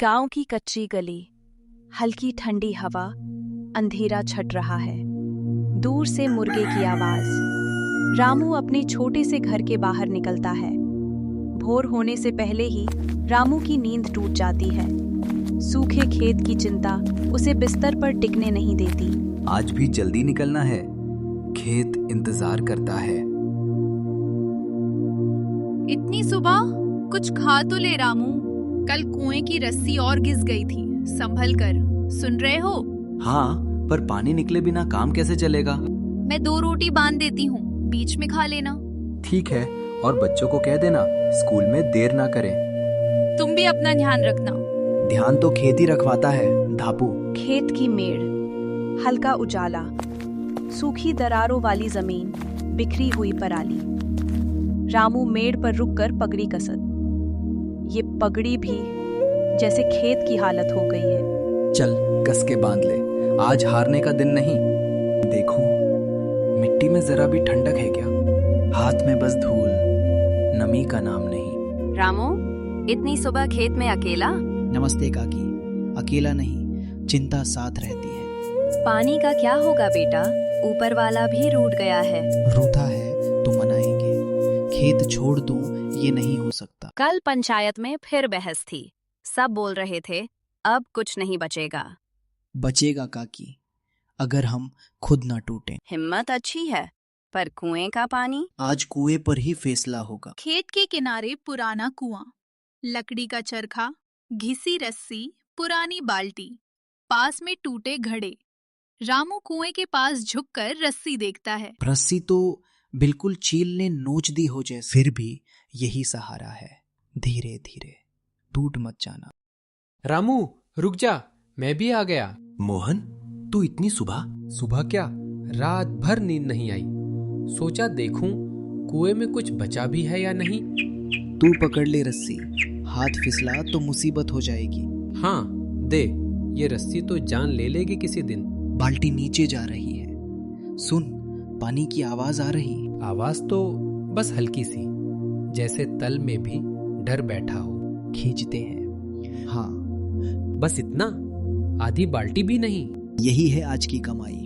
गांव की कच्ची गली, हल्की ठंडी हवा, अंधेरा छट रहा है। दूर से मुर्गे की आवाज। रामू अपने छोटे से घर के बाहर निकलता है। भोर होने से पहले ही रामू की नींद टूट जाती है। सूखे खेत की चिंता उसे बिस्तर पर टिकने नहीं देती। आज भी जल्दी निकलना है, खेत इंतजार करता है। इतनी सुबह? कुछ खा तो ले रामू। कल कुएं की रस्सी और घिस गई थी, संभल कर। सुन रहे हो? हाँ, पर पानी निकले बिना काम कैसे चलेगा? मैं 2 रोटी बांध देती हूँ, बीच में खा लेना। ठीक है, और बच्चों को कह देना स्कूल में देर ना करें। तुम भी अपना ध्यान रखना। ध्यान तो खेत ही रखवाता है, धापू। खेत की मेड़, हल्का उजाला, सूखी दरारों वाली जमीन, बिखरी हुई पराली। रामू मेड़ पर रुककर पगड़ी कसत। ये पगड़ी भी जैसे खेत की हालत हो गई है। चल कस के बांध ले, आज हारने का दिन नहीं। देखो, मिट्टी में जरा भी ठंडक है क्या? हाथ में बस धूल, नमी का नाम नहीं। रामू, इतनी सुबह खेत में अकेला? नमस्ते काकी। अकेला नहीं, चिंता साथ रहती है। पानी का क्या होगा बेटा? ऊपर वाला भी रूठ गया है। रूठा है तो मनाएंगे, खेत छोड़ दूं ये नहीं हो सकता। कल पंचायत में फिर बहस थी। सब बोल रहे थे अब कुछ नहीं बचेगा। बचेगा काकी, अगर हम खुद ना टूटें। हिम्मत अच्छी है, पर कुएं का पानी? आज कुएं पर ही फैसला होगा। खेत के किनारे पुराना कुआं, लकड़ी का चरखा, घिसी रस्सी, पुरानी बाल्टी, पास में टूटे घड़े। रामू कुएं के पास झुककर रस्सी देखता है। रस्सी तो बिल्कुल चील ने नोच दी हो जैसे। फिर भी यही सहारा है, धीरे धीरे, टूट मत जाना। रामू रुक जा, मैं भी आ गया। मोहन, तू इतनी सुबह? सुबह क्या, रात भर नींद नहीं आई। सोचा देखूं कुएं में कुछ बचा भी है या नहीं। तू पकड़ ले रस्सी, हाथ फिसला तो मुसीबत हो जाएगी। हाँ दे, ये रस्सी तो जान ले लेगी किसी दिन। बाल्टी नीचे जा रही है, सुन, पानी की आवाज आ रही। आवाज तो बस हल्की सी, जैसे तल में भी डर बैठा हो। खींचते हैं। हाँ, बस इतना? आधी बाल्टी भी नहीं? यही है आज की कमाई।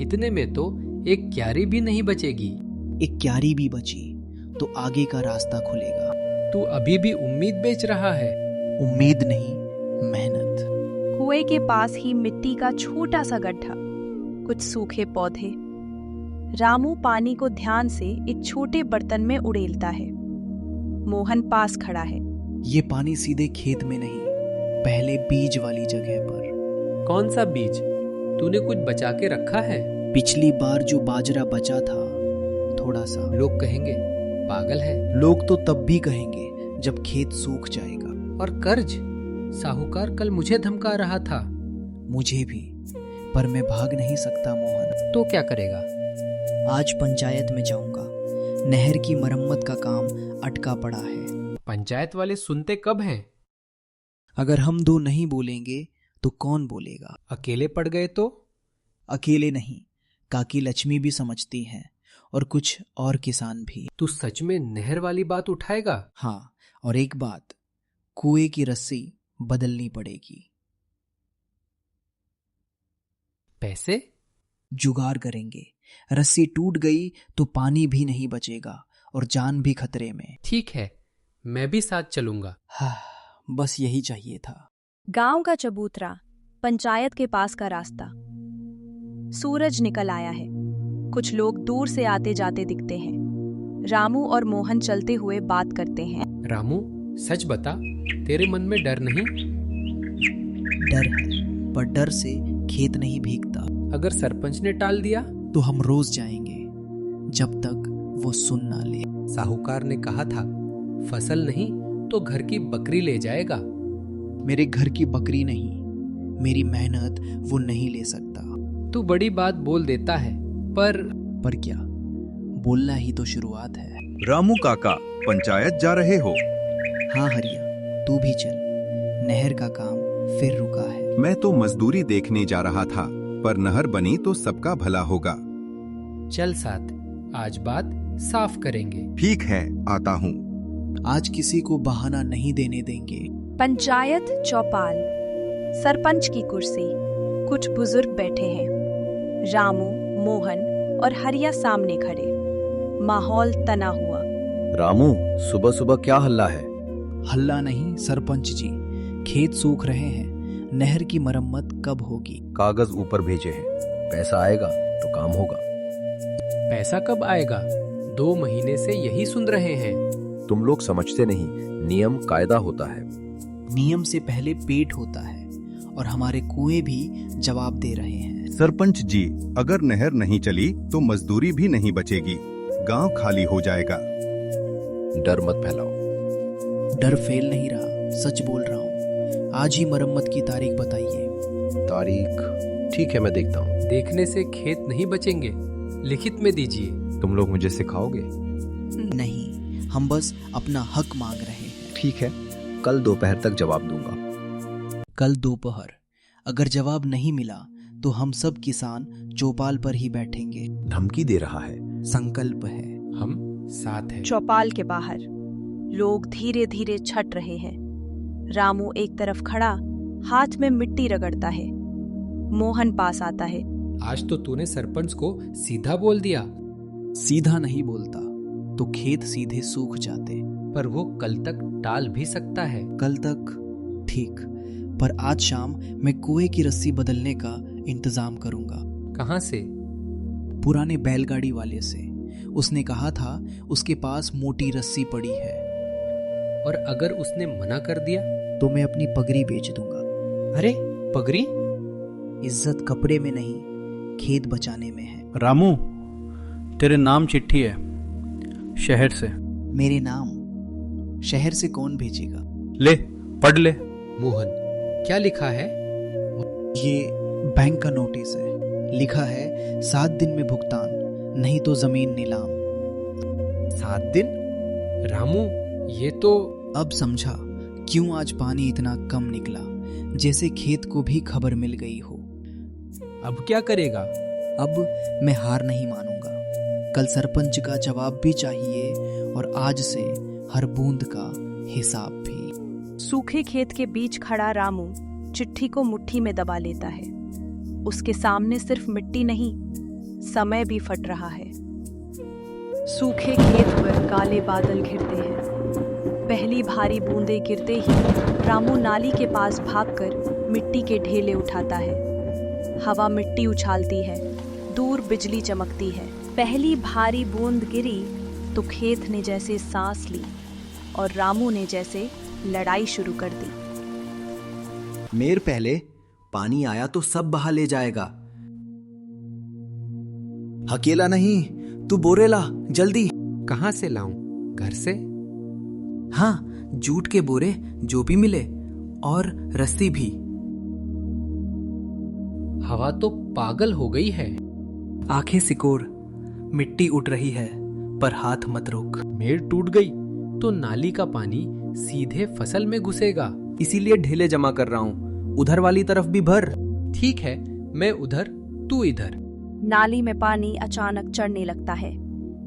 इतने में तो एक क्यारी भी नहीं बचेगी। एक क्यारी भी बची तो आगे का रास्ता खुलेगा। तू अभी भी उम्मीद बेच रहा है? उम्मीद नहीं, मेहनत। कुएं के पास ही मिट्टी का छोटा सा गड्ढा, कुछ सूखे पौधे। रामू पानी को ध्यान से एक छोटे बर्तन में उड़ेलता है। मोहन पास खड़ा है। ये पानी सीधे खेत में नहीं, पहले बीज वाली जगह पर। कौन सा बीज? तूने कुछ बचा के रखा है? पिछली बार जो बाजरा बचा था, थोड़ा सा। लोग कहेंगे पागल है। लोग तो तब भी कहेंगे जब खेत सूख जाएगा। और कर्ज? साहूकार कल मुझे धमका रहा था। मुझे भी, पर मैं भाग नहीं सकता मोहन। तो क्या करेगा? आज पंचायत में जाऊंगा। नहर की मरम्मत का काम अटका पड़ा है। पंचायत वाले सुनते कब हैं? अगर हम दो नहीं बोलेंगे तो कौन बोलेगा? अकेले पड़ गए तो? अकेले नहीं, काकी लक्ष्मी भी समझती हैं, और कुछ और किसान भी। तू सच में नहर वाली बात उठाएगा? हाँ, और एक बात, कुएं की रस्सी बदलनी पड़ेगी। पैसे? जुगाड़ करेंगे। रस्सी टूट गई तो पानी भी नहीं बचेगा और जान भी खतरे में। ठीक है, मैं भी साथ चलूंगा। हाँ, बस यही चाहिए था। गांव का चबूतरा, पंचायत के पास का रास्ता। सूरज निकल आया है। कुछ लोग दूर से आते जाते दिखते हैं। रामू और मोहन चलते हुए बात करते हैं। रामू, सच बता, तेरे मन में डर नहीं? डर है, पर डर से खेत नहीं भीगता। अगर सरपंच ने टाल दिया तो हम रोज जाएंगे, जब तक वो सुन ना ले। साहूकार ने कहा था फसल नहीं तो घर की बकरी ले जाएगा। मेरे घर की बकरी नहीं, मेरी मेहनत वो नहीं ले सकता। तू बड़ी बात बोल देता है, पर क्या, बोलना ही तो शुरुआत है। रामू काका, पंचायत जा रहे हो? हाँ हरिया, तू भी चल, नहर का काम फिर रुका है। मैं तो मजदूरी देखने जा रहा था, पर नहर बनी तो सबका भला होगा। चल साथ, आज बात साफ करेंगे। ठीक है, आता हूँ। आज किसी को बहाना नहीं देने देंगे। पंचायत चौपाल, सरपंच की कुर्सी, कुछ बुजुर्ग बैठे हैं। रामू, मोहन और हरिया सामने खड़े। माहौल तना हुआ। रामू, सुबह सुबह क्या हल्ला है? हल्ला नहीं सरपंच जी, खेत सूख रहे हैं। नहर की मरम्मत कब होगी? कागज ऊपर भेजे हैं, पैसा आएगा तो काम होगा। पैसा कब आएगा? 2 महीने से यही सुन रहे हैं। तुम लोग समझते नहीं, नियम कायदा होता है। नियम से पहले पेट होता है और हमारे कुएं भी जवाब दे रहे हैं। सरपंच जी, अगर नहर नहीं चली तो मजदूरी भी नहीं बचेगी, गांव खाली हो जाएगा। डर मत फैलाओ। डर फेल नहीं रहा, सच बोल रहा हूँ। आज ही मरम्मत की तारीख बताइए। तारीख? ठीक है, मैं देखता हूँ। देखने से खेत नहीं बचेंगे, लिखित में दीजिए। तुम लोग मुझे सिखाओगे? नहीं, हम बस अपना हक मांग रहे हैं। ठीक है, कल दोपहर तक जवाब दूंगा। कल दोपहर? अगर जवाब नहीं मिला तो हम सब किसान चौपाल पर ही बैठेंगे। धमकी दे रहा है। संकल्प है। हम साथ हैं। चौपाल के बाहर लोग धीरे धीरे छट रहे हैं। रामू एक तरफ खड़ा हाथ में मिट्टी रगड़ता है। मोहन पास आता है। आज तो तूने सरपंच को सीधा बोल दिया। सीधा नहीं बोलता तो खेत सीधे सूख जाते। पर वो कल तक टाल भी सकता है। कल तक ठीक, पर आज शाम मैं कुएं की रस्सी बदलने का इंतजाम करूंगा। कहाँ से? पुराने बैलगाड़ी वाले से। उसने कहा था उसके पास मोटी रस्सी पड़ी है। और अगर उसने मना कर दिया तो मैं अपनी पगड़ी बेच दूंगा। अरे पगड़ी? इज्जत कपड़े में नहीं, खेत बचाने में है। रामू, तेरे नाम चिट्ठी है शहर से। मेरे नाम शहर से कौन भेजेगा? ले, पढ़ ले। मोहन, क्या लिखा है? ये बैंक का नोटिस है। लिखा है 7 दिन में भुगतान, नहीं तो जमीन नीलाम। 7 दिन? रामू, ये तो अब समझा क्यों आज पानी इतना कम निकला, जैसे खेत को भी खबर मिल गई हो। अब क्या करेगा? अब मैं हार नहीं मानूंगा। कल सरपंच का जवाब भी चाहिए और आज से हर बूंद का हिसाब भी। सूखे खेत के बीच खड़ा रामू चिट्ठी को मुट्ठी में दबा लेता है। उसके सामने सिर्फ मिट्टी नहीं, समय भी फट रहा है। सूखे खेत पर काले बादल घिरते हैं। पहली भारी बूंदें गिरते ही रामू नाली के पास भागकर मिट्टी के ढेले उठाता है। हवा मिट्टी उछालती है, दूर बिजली चमकती है। पहली भारी बूंद गिरी तो खेत ने जैसे सांस ली और रामू ने जैसे लड़ाई शुरू कर दी। मेर पहले पानी आया तो सब बहा ले जाएगा। अकेला नहीं, तू बोरे ला जल्दी। कहाँ से लाऊं? घर से? हाँ, जूट के बोरे जो भी मिले, और रस्सी भी। हवा तो पागल हो गई है। आंखें सिकोड़, मिट्टी उठ रही है, पर हाथ मत रोक। मेड़ टूट गई तो नाली का पानी सीधे फसल में घुसेगा। इसीलिए ढेले जमा कर रहा हूँ, उधर वाली तरफ भी भर। ठीक है, मैं उधर, तू इधर। नाली में पानी अचानक चढ़ने लगता है।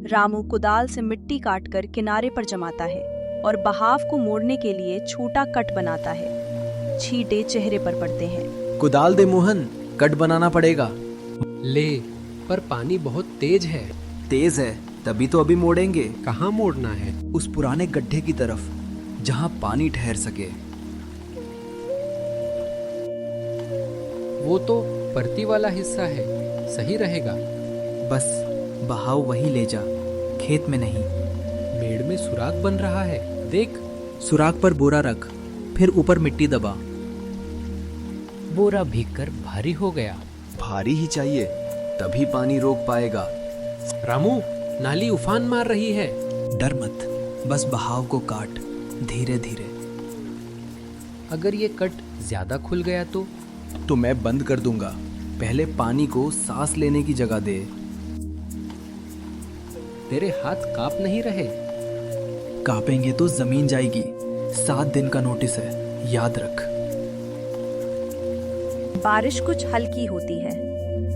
रामू कुदाल से मिट्टी काटकर किनारे पर जमाता है और बहाव को मोड़ने के लिए छोटा कट बनाता है। छींटे चेहरे पर पड़ते हैं। कुदाल दे मोहन, कट बनाना पड़ेगा। ले, पर पानी बहुत तेज है। तेज है तभी तो अभी मोड़ेंगे। कहाँ मोड़ना है? उस पुराने गड्ढे की तरफ जहाँ पानी ठहर सके। वो तो परती वाला हिस्सा है, सही रहेगा। बस बहाव वही ले जा, खेत में नहीं। मेड़ में सुराख बन रहा है, देख। सुराख पर बोरा रख, फिर ऊपर मिट्टी दबा। बोरा भीगकर भारी हो गया। भारी ही चाहिए, तभी पानी रोक पाएगा। रामू, नाली उफान मार रही है। डर मत, बस बहाव को काट, धीरे धीरे। अगर ये कट ज्यादा खुल गया तो मैं बंद कर दूंगा। पहले पानी को सांस लेने की जगह दे। तेरे हाथ कांप नहीं रहे? कांपेंगे तो जमीन जाएगी। 7 दिन का नोटिस है, याद रख। बारिश कुछ हल्की होती है।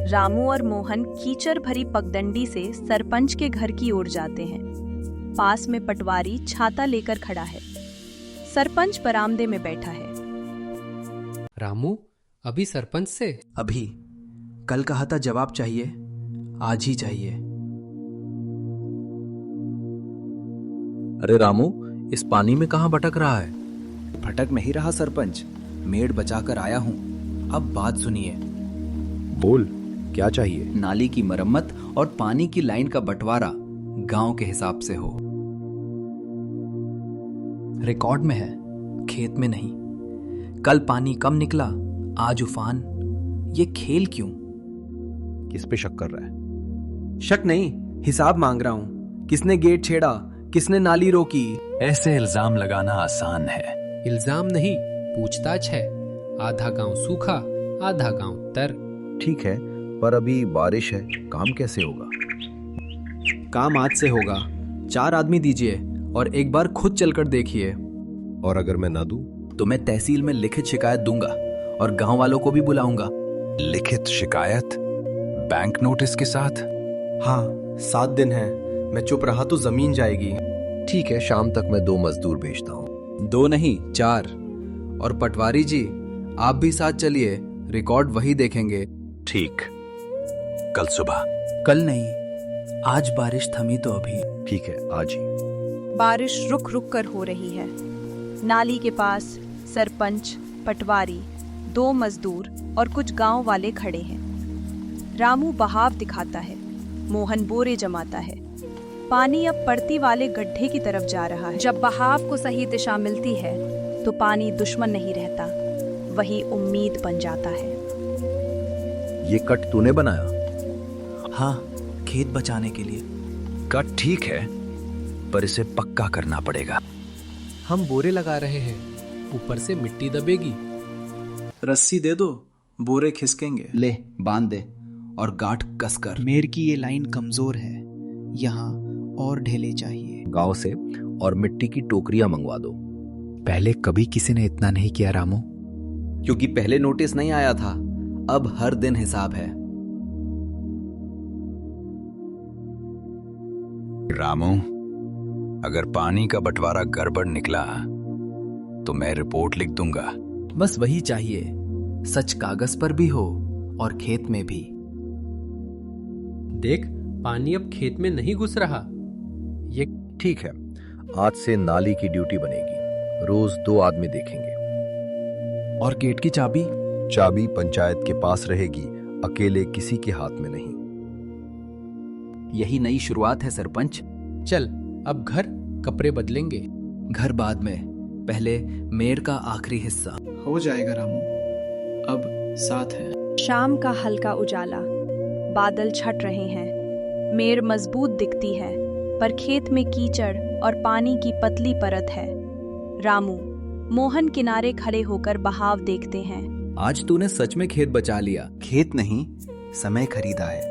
रामू और मोहन कीचड़ भरी पगडंडी से सरपंच के घर की ओर जाते हैं। पास में पटवारी छाता लेकर खड़ा है। सरपंच बरामदे में बैठा है। रामू, अभी सरपंच से? अभी। कल कहा था जवाब चाहिए, आज ही चाहिए। अरे रामू, इस पानी में कहाँ भटक रहा है? भटक नहीं रहा सरपंच, मेड़ बचाकर आया हूं। अब बात सुनिए। बोल, क्या चाहिए? नाली की मरम्मत और पानी की लाइन का बंटवारा गांव के हिसाब से हो। रिकॉर्ड में है, खेत में नहीं। कल पानी कम निकला, आज उफान। ये खेल क्यों? किस पे शक कर रहा है? शक नहीं, हिसाब मांग रहा हूं। किसने गेट छेड़ा, किसने नाली रोकी? ऐसे इल्जाम लगाना आसान है। इल्जाम नहीं, पूछताछ है। आधा गांव सूखा, आधा गांव तर। ठीक है, पर अभी बारिश है, काम कैसे होगा? काम आज से होगा। 4 आदमी दीजिए और एक बार खुद चलकर देखिए। और अगर मैं ना दूं? तो मैं तहसील में लिखित शिकायत दूंगा और गांव वालों को भी बुलाऊंगा। लिखित शिकायत? बैंक नोटिस के साथ? हाँ, 7 दिन है। मैं चुप रहा तो जमीन जाएगी। ठीक है, शाम तक मैं 2 मजदूर भेजता हूँ। 2 नहीं, 4। और पटवारी जी, आप भी साथ चलिए, रिकॉर्ड वही देखेंगे। ठीक, कल सुबह। कल नहीं, आज बारिश थमी तो अभी। ठीक है, आज ही। बारिश रुक रुक कर हो रही है। नाली के पास सरपंच, पटवारी, 2 मजदूर और कुछ गांव वाले खड़े हैं। रामू बहाव दिखाता है, मोहन बोरे जमाता है। पानी अब पड़ती वाले गड्ढे की तरफ जा रहा है। जब बहाव को सही दिशा मिलती है तो पानी दुश्मन नहीं रहता, वही उम्मीद बन जाता है। ये कट तूने बनाया? हाँ, खेत बचाने के लिए। कट ठीक है, पर इसे पक्का करना पड़ेगा। हम बोरे लगा रहे हैं, ऊपर से मिट्टी दबेगी। रस्सी दे दो, बोरे खिसकेंगे। ले, बांध दे और गांठ कसकर। मेड़ की ये लाइन कमजोर है, यहाँ और ढेले चाहिए। गांव से और मिट्टी की टोकरियां मंगवा दो। पहले कभी किसी ने इतना नहीं किया रामू। क्योंकि पहले नोटिस नहीं आया था, अब हर दिन हिसाब है। रामू, अगर पानी का बंटवारा गड़बड़ निकला तो मैं रिपोर्ट लिख दूंगा। बस वही चाहिए, सच कागज पर भी हो और खेत में भी। देख, पानी अब खेत में नहीं घुस रहा। ये ठीक है, आज से नाली की ड्यूटी बनेगी। रोज 2 आदमी देखेंगे। और गेट की चाबी? चाबी पंचायत के पास रहेगी, अकेले किसी के हाथ में नहीं। यही नई शुरुआत है सरपंच। चल, अब घर कपड़े बदलेंगे। घर बाद में, पहले मेड़ का आखिरी हिस्सा। हो जाएगा रामू, अब साथ है। शाम का हल्का उजाला, बादल छट रहे हैं। मेड़ मजबूत दिखती है, पर खेत में कीचड़ और पानी की पतली परत है। रामू, मोहन किनारे खड़े होकर बहाव देखते हैं। आज तूने सच में खेत बचा लिया। खेत नहीं, समय खरीदा है।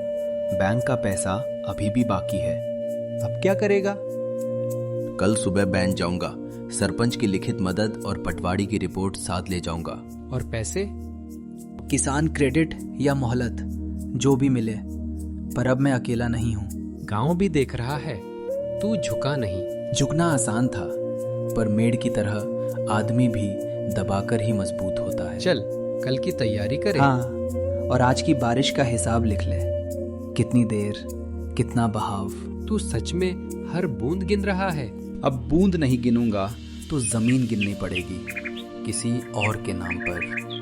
बैंक का पैसा अभी भी बाकी है। अब क्या करेगा? कल सुबह बैंक जाऊंगा, सरपंच की लिखित मदद और पटवारी की रिपोर्ट साथ ले जाऊंगा। और पैसे? किसान क्रेडिट या मोहलत, जो भी मिले। पर अब मैं अकेला नहीं हूँ। गांव भी देख रहा है, तू झुका नहीं। झुकना आसान था, पर मेड़ की तरह आदमी भी दबाकर ही मजबूत होता है। चल, कल की तैयारी करें। हाँ, और आज की बारिश का हिसाब लिख ले। कितनी देर, कितना बहाव। तू सच में हर बूंद गिन रहा है? अब बूंद नहीं गिनूंगा तो जमीन गिननी पड़ेगी, किसी और के नाम पर।